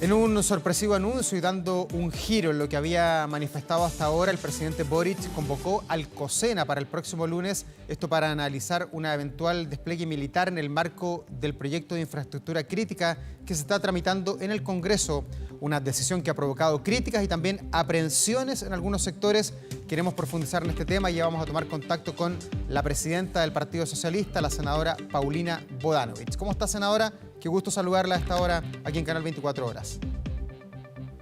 En un sorpresivo anuncio y dando un giro en lo que había manifestado hasta ahora, el presidente Boric convocó al COSENA para el próximo lunes, esto para analizar una eventual despliegue militar en el marco del proyecto de infraestructura crítica que se está tramitando en el Congreso, una decisión que ha provocado críticas y también aprehensiones en algunos sectores. Queremos profundizar en este tema y ya vamos a tomar contacto con la presidenta del Partido Socialista, la senadora Paulina Bodanovich. ¿Cómo está, senadora? Qué gusto saludarla a esta hora aquí en Canal 24 Horas.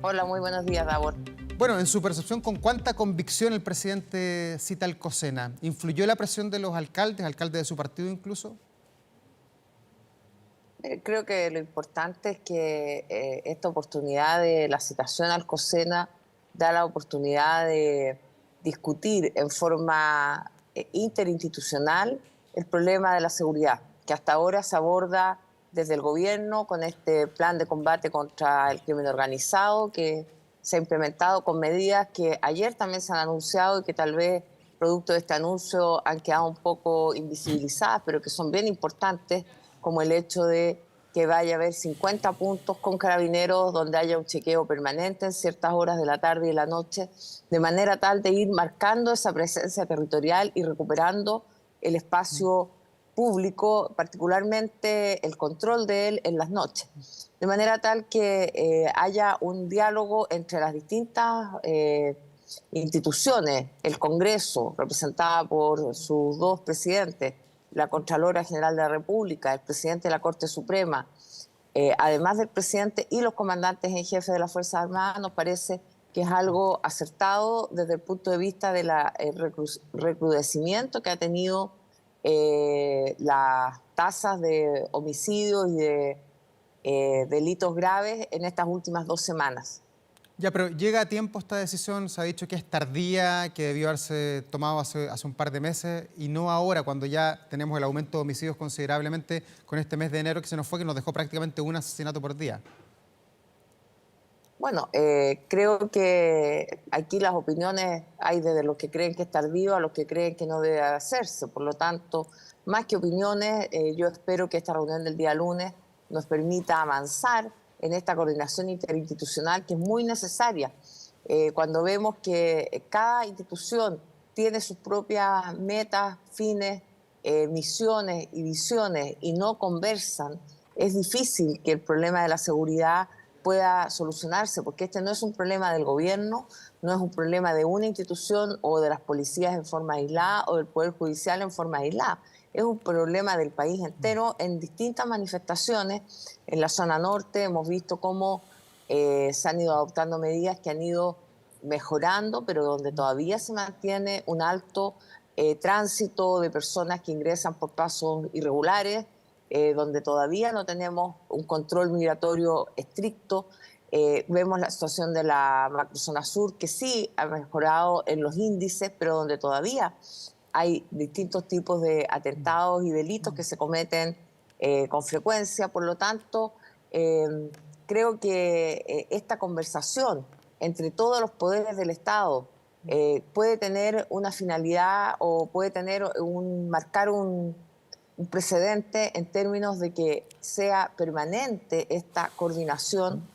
Hola, muy buenos días, Davor. Bueno, en su percepción, ¿con cuánta convicción el presidente cita al COSENA? ¿Influyó la presión de los alcaldes de su partido incluso? Creo que lo importante es que esta oportunidad de la citación al COSENA da la oportunidad de discutir en forma interinstitucional el problema de la seguridad, que hasta ahora se aborda desde el gobierno con este plan de combate contra el crimen organizado que se ha implementado con medidas que ayer también se han anunciado y que tal vez producto de este anuncio han quedado un poco invisibilizadas, pero que son bien importantes, como el hecho de que vaya a haber 50 puntos con carabineros donde haya un chequeo permanente en ciertas horas de la tarde y de la noche, de manera tal de ir marcando esa presencia territorial y recuperando el espacio público, particularmente el control de él en las noches, de manera tal que haya un diálogo entre las distintas instituciones, el Congreso, representada por sus dos presidentes, la Contralora General de la República, el presidente de la Corte Suprema, además del presidente y los comandantes en jefe de las Fuerzas Armadas. Nos parece que es algo acertado desde el punto de vista del recrudecimiento que ha tenido las tasas de homicidios y de delitos graves en estas últimas 2 semanas. Ya, pero llega a tiempo esta decisión, se ha dicho que es tardía, que debió haberse tomado hace un par de meses y no ahora, cuando ya tenemos el aumento de homicidios considerablemente con este mes de enero que se nos fue, que nos dejó prácticamente un asesinato por día. Bueno, creo que aquí las opiniones hay desde los que creen que es tardío a los que creen que no debe hacerse. Por lo tanto, más que opiniones, yo espero que esta reunión del día lunes nos permita avanzar en esta coordinación interinstitucional que es muy necesaria. Cuando vemos que cada institución tiene sus propias metas, fines, misiones y visiones y no conversan, es difícil que el problema de la seguridad pueda solucionarse, porque este no es un problema del gobierno, no es un problema de una institución o de las policías en forma aislada o del Poder Judicial en forma aislada. Es un problema del país entero en distintas manifestaciones. En la zona norte hemos visto cómo se han ido adoptando medidas que han ido mejorando, pero donde todavía se mantiene un alto tránsito de personas que ingresan por pasos irregulares, donde todavía no tenemos un control migratorio estricto. Vemos la situación de la macrozona sur, que sí ha mejorado en los índices, pero donde todavía hay distintos tipos de atentados y delitos que se cometen con frecuencia. Por lo tanto, creo que esta conversación entre todos los poderes del Estado puede tener una finalidad o puede tener marcar un precedente en términos de que sea permanente esta coordinación,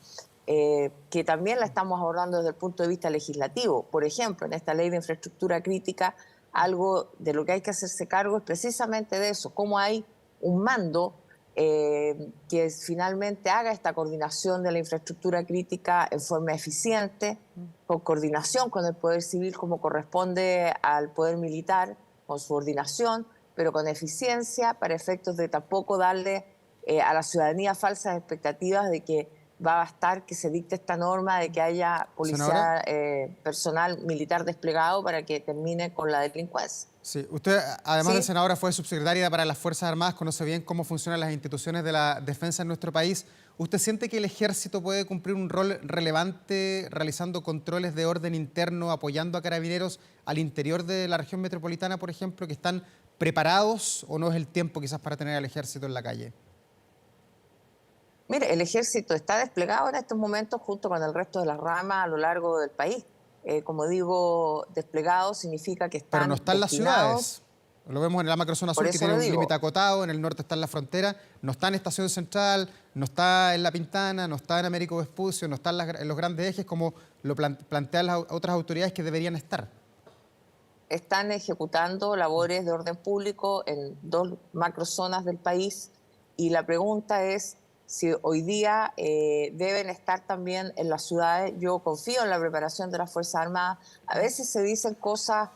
que también la estamos abordando desde el punto de vista legislativo. Por ejemplo, en esta ley de infraestructura crítica, algo de lo que hay que hacerse cargo es precisamente de eso, cómo hay un mando que finalmente haga esta coordinación de la infraestructura crítica en forma eficiente, con coordinación con el Poder Civil como corresponde al Poder Militar, con subordinación, pero con eficiencia, para efectos de tampoco darle a la ciudadanía falsas expectativas de que va a bastar que se dicte esta norma de que haya policía, personal militar desplegado para que termine con la delincuencia. Sí, usted, además ¿Sí? de senadora, fue subsecretaria para las Fuerzas Armadas, conoce bien cómo funcionan las instituciones de la defensa en nuestro país. ¿Usted siente que el Ejército puede cumplir un rol relevante realizando controles de orden interno, apoyando a carabineros al interior de la región metropolitana, por ejemplo, que están preparados, o no es el tiempo quizás para tener al Ejército en la calle? Mire, el Ejército está desplegado en estos momentos junto con el resto de las ramas a lo largo del país. Como digo, desplegado significa que Pero no están están las destinados. ciudades. Lo vemos en la macrozona Por sur, que eso tiene lo un digo. límite acotado, en el norte está en la frontera, no está en Estación Central, no está en La Pintana, no está en Américo Vespucio, no está en los grandes ejes como lo plantean las otras autoridades que deberían estar. Están ejecutando labores de orden público en 2 macrozonas del país y la pregunta es si hoy día deben estar también en las ciudades. Yo confío en la preparación de las Fuerzas Armadas. A veces se dicen cosas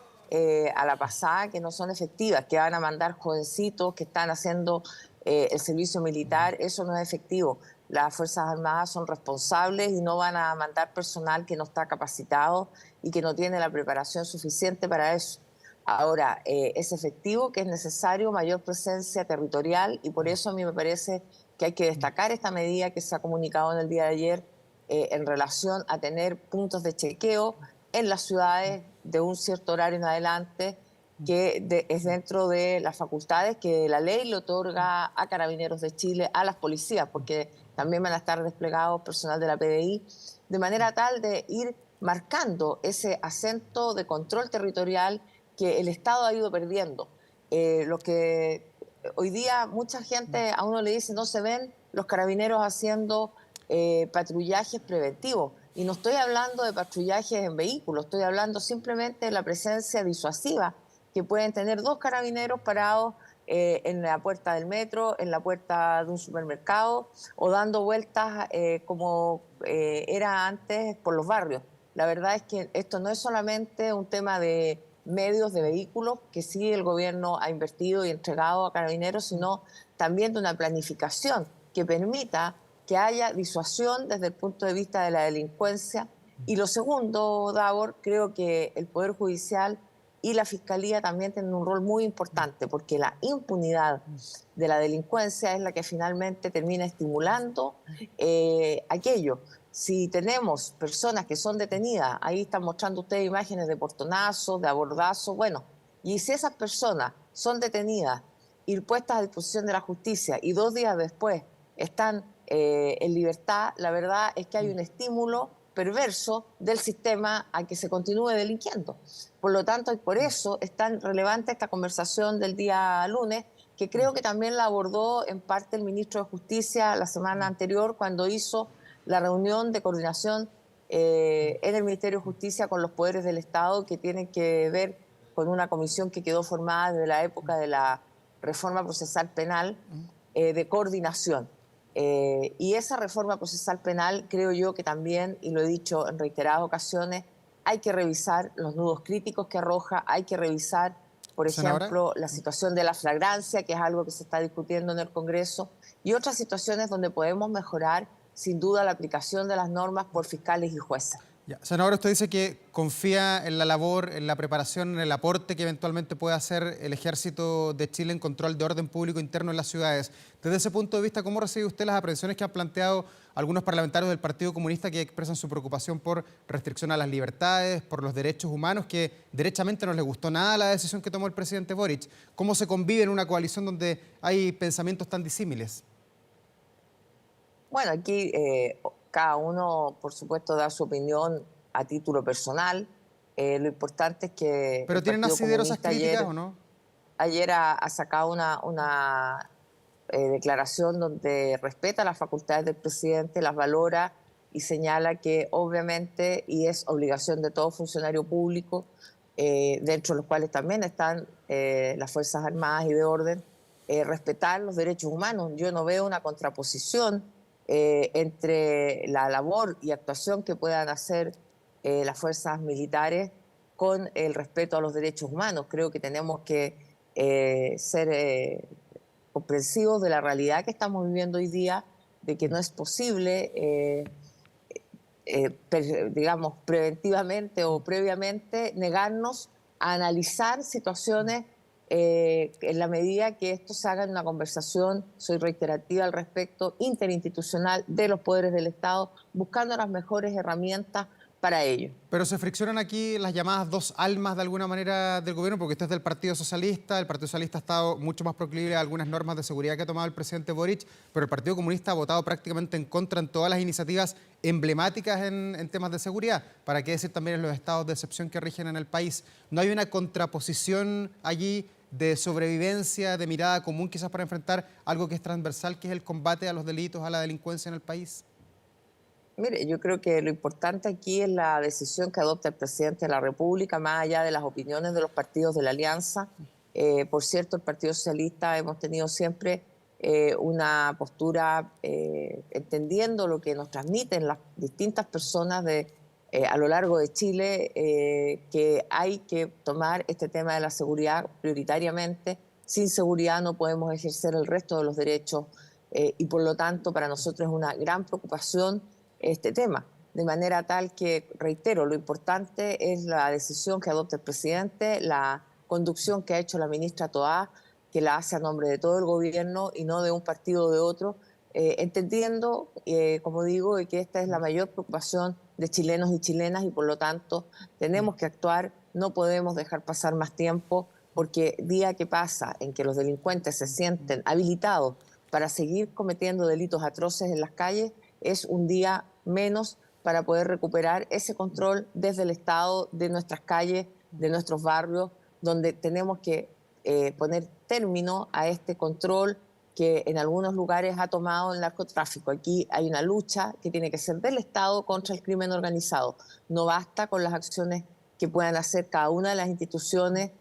a la pasada que no son efectivas, que van a mandar jovencitos que están haciendo el servicio militar. Eso no es efectivo. Las Fuerzas Armadas son responsables y no van a mandar personal que no está capacitado y que no tiene la preparación suficiente para eso. Ahora, es efectivo que es necesario mayor presencia territorial y por eso a mí me parece que hay que destacar esta medida que se ha comunicado en el día de ayer en relación a tener puntos de chequeo en las ciudades de un cierto horario en adelante, que es dentro de las facultades que la ley le otorga a Carabineros de Chile, a las policías, porque también van a estar desplegados personal de la PDI, de manera tal de ir marcando ese acento de control territorial que el Estado ha ido perdiendo. Lo que hoy día mucha gente a uno le dice no se ven los carabineros haciendo patrullajes preventivos. Y no estoy hablando de patrullajes en vehículos, estoy hablando simplemente de la presencia disuasiva que pueden tener 2 carabineros parados en la puerta del metro, en la puerta de un supermercado o dando vueltas como era antes por los barrios. La verdad es que esto no es solamente un tema de medios de vehículos, que sí el gobierno ha invertido y entregado a Carabineros, sino también de una planificación que permita que haya disuasión desde el punto de vista de la delincuencia. Y lo segundo, Davor, creo que el Poder Judicial y la Fiscalía también tienen un rol muy importante, porque la impunidad de la delincuencia es la que finalmente termina estimulando aquello. Si tenemos personas que son detenidas, ahí están mostrando ustedes imágenes de portonazos, de abordazos, bueno, y si esas personas son detenidas y puestas a disposición de la justicia y 2 días después están en libertad, la verdad es que hay un estímulo perverso del sistema a que se continúe delinquiendo. Por lo tanto, y por eso es tan relevante esta conversación del día lunes, que creo que también la abordó en parte el ministro de Justicia la semana anterior cuando hizo la reunión de coordinación en el Ministerio de Justicia con los poderes del Estado, que tienen que ver con una comisión que quedó formada desde la época de la reforma procesal penal de coordinación. Y esa reforma procesal penal creo yo que también, y lo he dicho en reiteradas ocasiones, hay que revisar los nudos críticos que arroja, hay que revisar, por ejemplo, la situación de la flagrancia, que es algo que se está discutiendo en el Congreso, y otras situaciones donde podemos mejorar sin duda la aplicación de las normas por fiscales y jueces. Ya. Senadora, usted dice que confía en la labor, en la preparación, en el aporte que eventualmente puede hacer el Ejército de Chile en control de orden público interno en las ciudades. Desde ese punto de vista, ¿cómo recibe usted las aprehensiones que han planteado algunos parlamentarios del Partido Comunista que expresan su preocupación por restricción a las libertades, por los derechos humanos, que derechamente no les gustó nada la decisión que tomó el presidente Boric? ¿Cómo se convive en una coalición donde hay pensamientos tan disímiles? Bueno, aquí cada uno, por supuesto, da su opinión a título personal. Lo importante es que ¿Pero el tienen Partido asidero esas Comunista críticas o no? ayer ha sacado una declaración donde respeta las facultades del presidente, las valora y señala que obviamente, y es obligación de todo funcionario público, dentro de los cuales también están las Fuerzas Armadas y de orden, respetar los derechos humanos. Yo no veo una contraposición entre la labor y actuación que puedan hacer las fuerzas militares con el respeto a los derechos humanos. Creo que tenemos que ser comprensivos de la realidad que estamos viviendo hoy día, de que no es posible, digamos, preventivamente o previamente negarnos a analizar situaciones en la medida que esto se haga en una conversación, soy reiterativa al respecto, interinstitucional de los poderes del Estado, buscando las mejores herramientas para ello. Pero se friccionan aquí las llamadas 2 almas de alguna manera del gobierno, porque usted es del Partido Socialista, el Partido Socialista ha estado mucho más proclive a algunas normas de seguridad que ha tomado el presidente Boric, pero el Partido Comunista ha votado prácticamente en contra en todas las iniciativas emblemáticas en temas de seguridad, para qué decir también en los estados de excepción que rigen en el país. ¿No hay una contraposición allí de sobrevivencia, de mirada común quizás para enfrentar algo que es transversal, que es el combate a los delitos, a la delincuencia en el país? Mire, yo creo que lo importante aquí es la decisión que adopta el presidente de la República, más allá de las opiniones de los partidos de la Alianza. Por cierto, el Partido Socialista hemos tenido siempre una postura entendiendo lo que nos transmiten las distintas personas a lo largo de Chile, que hay que tomar este tema de la seguridad prioritariamente. Sin seguridad no podemos ejercer el resto de los derechos y por lo tanto para nosotros es una gran preocupación este tema, de manera tal que, reitero, lo importante es la decisión que adopta el presidente, la conducción que ha hecho la ministra Toá, que la hace a nombre de todo el gobierno y no de un partido o de otro, entendiendo, como digo, que esta es la mayor preocupación de chilenos y chilenas y por lo tanto tenemos que actuar, no podemos dejar pasar más tiempo porque día que pasa en que los delincuentes se sienten habilitados para seguir cometiendo delitos atroces en las calles, es un día menos para poder recuperar ese control desde el Estado de nuestras calles, de nuestros barrios, donde tenemos que poner término a este control que en algunos lugares ha tomado el narcotráfico. Aquí hay una lucha que tiene que ser del Estado contra el crimen organizado. No basta con las acciones que puedan hacer cada una de las instituciones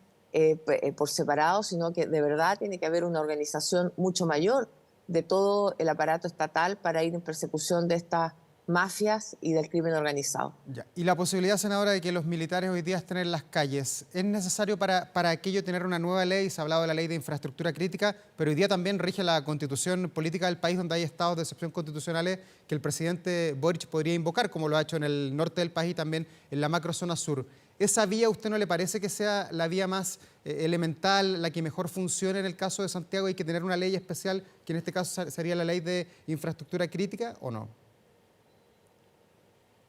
por separado, sino que de verdad tiene que haber una organización mucho mayor de todo el aparato estatal para ir en persecución de estas mafias y del crimen organizado. Ya. Y la posibilidad, senadora, de que los militares hoy día estén en las calles, ¿es necesario para aquello tener una nueva ley? Se ha hablado de la ley de infraestructura crítica, pero hoy día también rige la constitución política del país, donde hay estados de excepción constitucionales que el presidente Boric podría invocar, como lo ha hecho en el norte del país y también en la macrozona sur. ¿Esa vía a usted no le parece que sea la vía más elemental, la que mejor funcione en el caso de Santiago? ¿Hay que tener una ley especial, que en este caso sería la ley de infraestructura crítica, o no?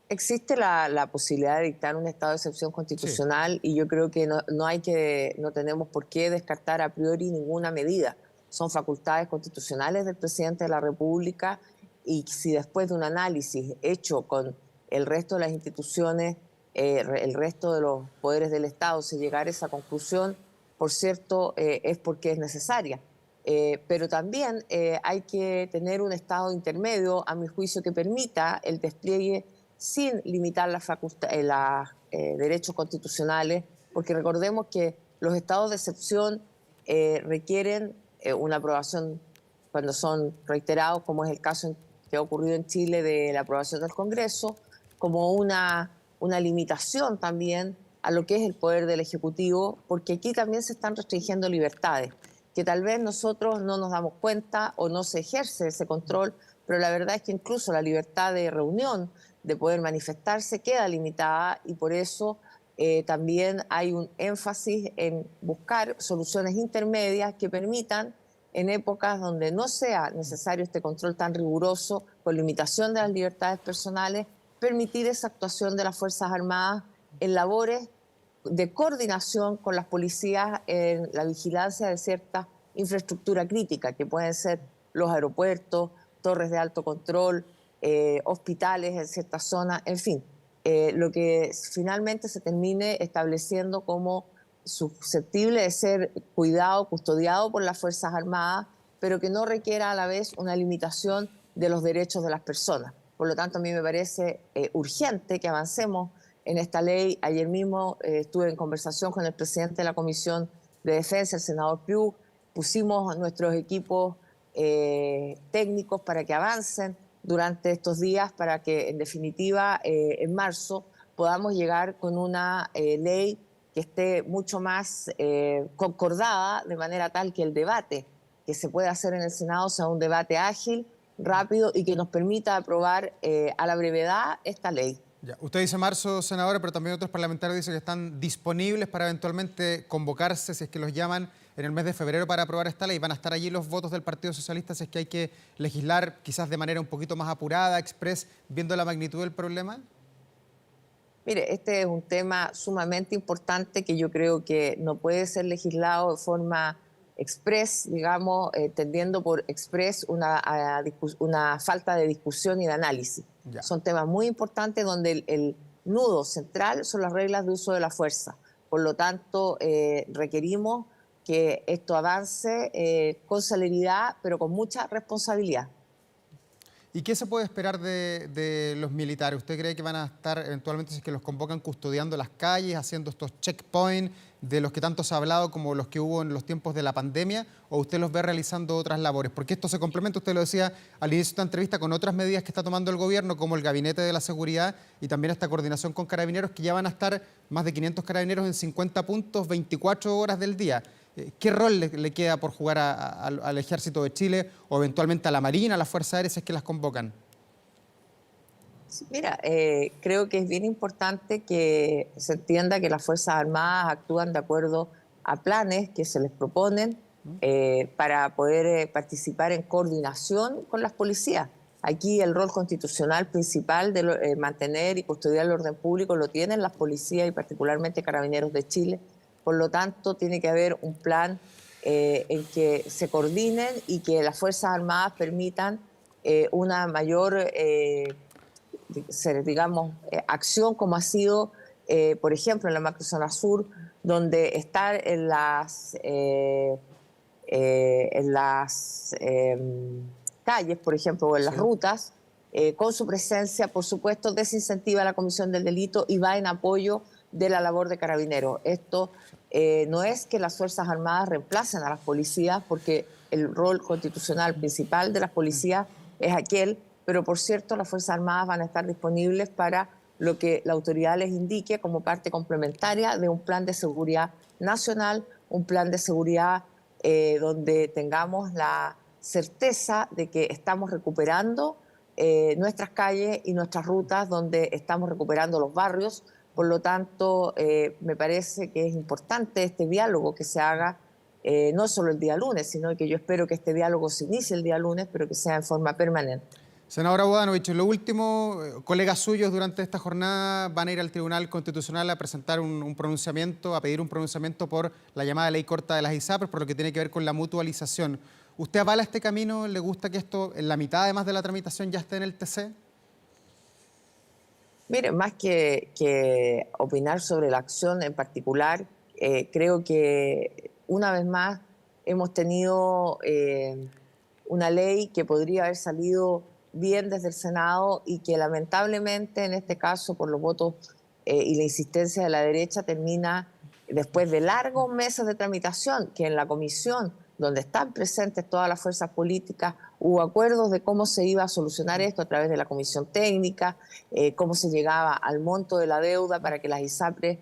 Existe la posibilidad de dictar un estado de excepción Sí. constitucional y yo creo que no tenemos por qué descartar a priori ninguna medida. Son facultades constitucionales del presidente de la República y si después de un análisis hecho con el resto de las instituciones, el resto de los poderes del Estado, se llegara a esa conclusión, por cierto, es porque es necesaria. Pero también hay que tener un estado intermedio, a mi juicio, que permita el despliegue sin limitar los derechos constitucionales, porque recordemos que los estados de excepción requieren una aprobación cuando son reiterados, como es el caso que ha ocurrido en Chile de la aprobación del Congreso, como una limitación también a lo que es el poder del Ejecutivo, porque aquí también se están restringiendo libertades, que tal vez nosotros no nos damos cuenta o no se ejerce ese control, pero la verdad es que incluso la libertad de reunión, de poder manifestarse, queda limitada y por eso también hay un énfasis en buscar soluciones intermedias que permitan, en épocas donde no sea necesario este control tan riguroso, con limitación de las libertades personales, permitir esa actuación de las Fuerzas Armadas en labores de coordinación con las policías en la vigilancia de cierta infraestructura crítica, que pueden ser los aeropuertos, torres de alto control, hospitales en ciertas zonas, en fin, lo que finalmente se termine estableciendo como susceptible de ser cuidado, custodiado por las Fuerzas Armadas, pero que no requiera a la vez una limitación de los derechos de las personas. Por lo tanto, a mí me parece urgente que avancemos en esta ley. Ayer mismo estuve en conversación con el presidente de la Comisión de Defensa, el senador Piu, pusimos nuestros equipos técnicos para que avancen durante estos días, para que en definitiva en marzo podamos llegar con una ley que esté mucho más concordada, de manera tal que el debate que se pueda hacer en el Senado sea un debate ágil, rápido y que nos permita aprobar a la brevedad esta ley. Ya. Usted dice marzo, senadora, pero también otros parlamentarios dicen que están disponibles para eventualmente convocarse, si es que los llaman, en el mes de febrero para aprobar esta ley. ¿Van a estar allí los votos del Partido Socialista si es que hay que legislar quizás de manera un poquito más apurada, express, viendo la magnitud del problema? Mire, este es un tema sumamente importante que yo creo que no puede ser legislado de forma express, digamos, tendiendo por express una falta de discusión y de análisis. Ya. Son temas muy importantes donde el nudo central son las reglas de uso de la fuerza. Por lo tanto, requerimos que esto avance con celeridad, pero con mucha responsabilidad. ¿Y qué se puede esperar de los militares? ¿Usted cree que van a estar eventualmente, si es que los convocan, custodiando las calles, haciendo estos checkpoints de los que tanto se ha hablado como los que hubo en los tiempos de la pandemia? ¿O usted los ve realizando otras labores? Porque esto se complementa, usted lo decía al inicio de esta entrevista, con otras medidas que está tomando el gobierno, como el Gabinete de la Seguridad y también esta coordinación con carabineros, que ya van a estar más de 500 carabineros en 50 puntos, 24 horas del día. ¿Qué rol le queda por jugar al Ejército de Chile o eventualmente a la Marina, a las Fuerzas Aéreas, si es que las convocan? Sí, mira, creo que es bien importante que se entienda que las Fuerzas Armadas actúan de acuerdo a planes que se les proponen para poder participar en coordinación con las policías. Aquí el rol constitucional principal de mantener y custodiar el orden público lo tienen las policías y particularmente Carabineros de Chile. Por lo tanto, tiene que haber un plan en que se coordinen y que las Fuerzas Armadas permitan una mayor, digamos, acción como ha sido, por ejemplo, en la macrozona sur, donde estar en las calles, por ejemplo, o en las Sí. rutas, con su presencia, por supuesto, desincentiva la comisión del delito y va en apoyo de la labor de carabineros. Esto no es que las Fuerzas Armadas reemplacen a las policías, porque el rol constitucional principal de las policías es aquel, pero por cierto, las Fuerzas Armadas van a estar disponibles para lo que la autoridad les indique como parte complementaria de un plan de seguridad nacional, un plan de seguridad donde tengamos la certeza de que estamos recuperando nuestras calles y nuestras rutas, donde estamos recuperando los barrios. Por lo tanto, me parece que es importante este diálogo que se haga, no solo el día lunes, sino que yo espero que este diálogo se inicie el día lunes, pero que sea en forma permanente. Senadora Bodanovich, lo último, colegas suyos durante esta jornada van a ir al Tribunal Constitucional a presentar un pronunciamiento, a pedir un pronunciamiento por la llamada ley corta de las ISAPRES, por lo que tiene que ver con la mutualización. ¿Usted avala este camino? ¿Le gusta que esto, en la mitad además de la tramitación, ya esté en el TC? Mire, más que opinar sobre la acción en particular, creo que una vez más hemos tenido una ley que podría haber salido bien desde el Senado y que lamentablemente en este caso por los votos y la insistencia de la derecha termina después de largos meses de tramitación, que en la comisión donde están presentes todas las fuerzas políticas hubo acuerdos de cómo se iba a solucionar esto a través de la comisión técnica, cómo se llegaba al monto de la deuda para que las ISAPRES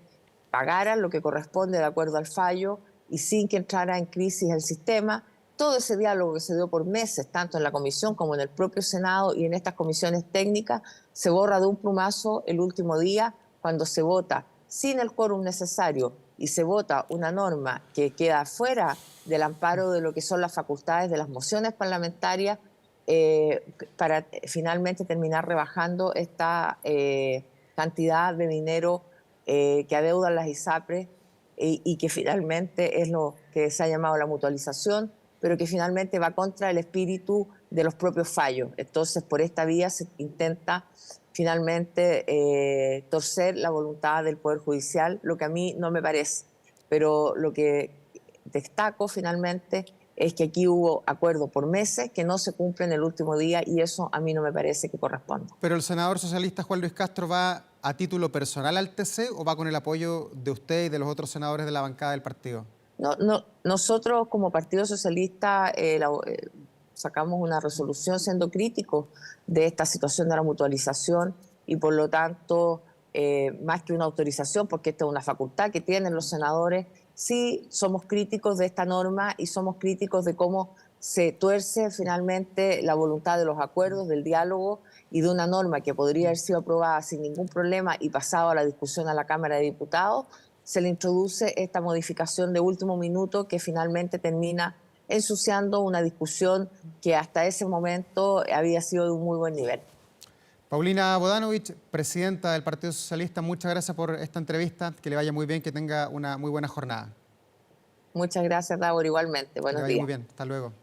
pagaran lo que corresponde de acuerdo al fallo y sin que entrara en crisis el sistema. Todo ese diálogo que se dio por meses, tanto en la comisión como en el propio Senado y en estas comisiones técnicas, se borra de un plumazo el último día cuando se vota sin el quórum necesario y se vota una norma que queda fuera del amparo de lo que son las facultades de las mociones parlamentarias para finalmente terminar rebajando esta cantidad de dinero que adeudan las ISAPRES y que finalmente es lo que se ha llamado la mutualización, pero que finalmente va contra el espíritu de los propios fallos. Entonces, por esta vía se intenta finalmente torcer la voluntad del Poder Judicial, lo que a mí no me parece. Pero lo que destaco finalmente es que aquí hubo acuerdo por meses que no se cumplen el último día y eso a mí no me parece que corresponda. ¿Pero el senador socialista Juan Luis Castro va a título personal al TC o va con el apoyo de usted y de los otros senadores de la bancada del partido? Nosotros como Partido Socialista sacamos una resolución siendo críticos de esta situación de la mutualización y por lo tanto, más que una autorización, porque esta es una facultad que tienen los senadores, sí somos críticos de esta norma y somos críticos de cómo se tuerce finalmente la voluntad de los acuerdos, del diálogo y de una norma que podría haber sido aprobada sin ningún problema y pasado a la discusión a la Cámara de Diputados. Se le introduce esta modificación de último minuto que finalmente termina ensuciando una discusión que hasta ese momento había sido de un muy buen nivel. Paulina Bodanovich, presidenta del Partido Socialista, muchas gracias por esta entrevista, que le vaya muy bien, que tenga una muy buena jornada. Muchas gracias, Davor, igualmente. Que le Buenos vaya muy días. bien, hasta luego.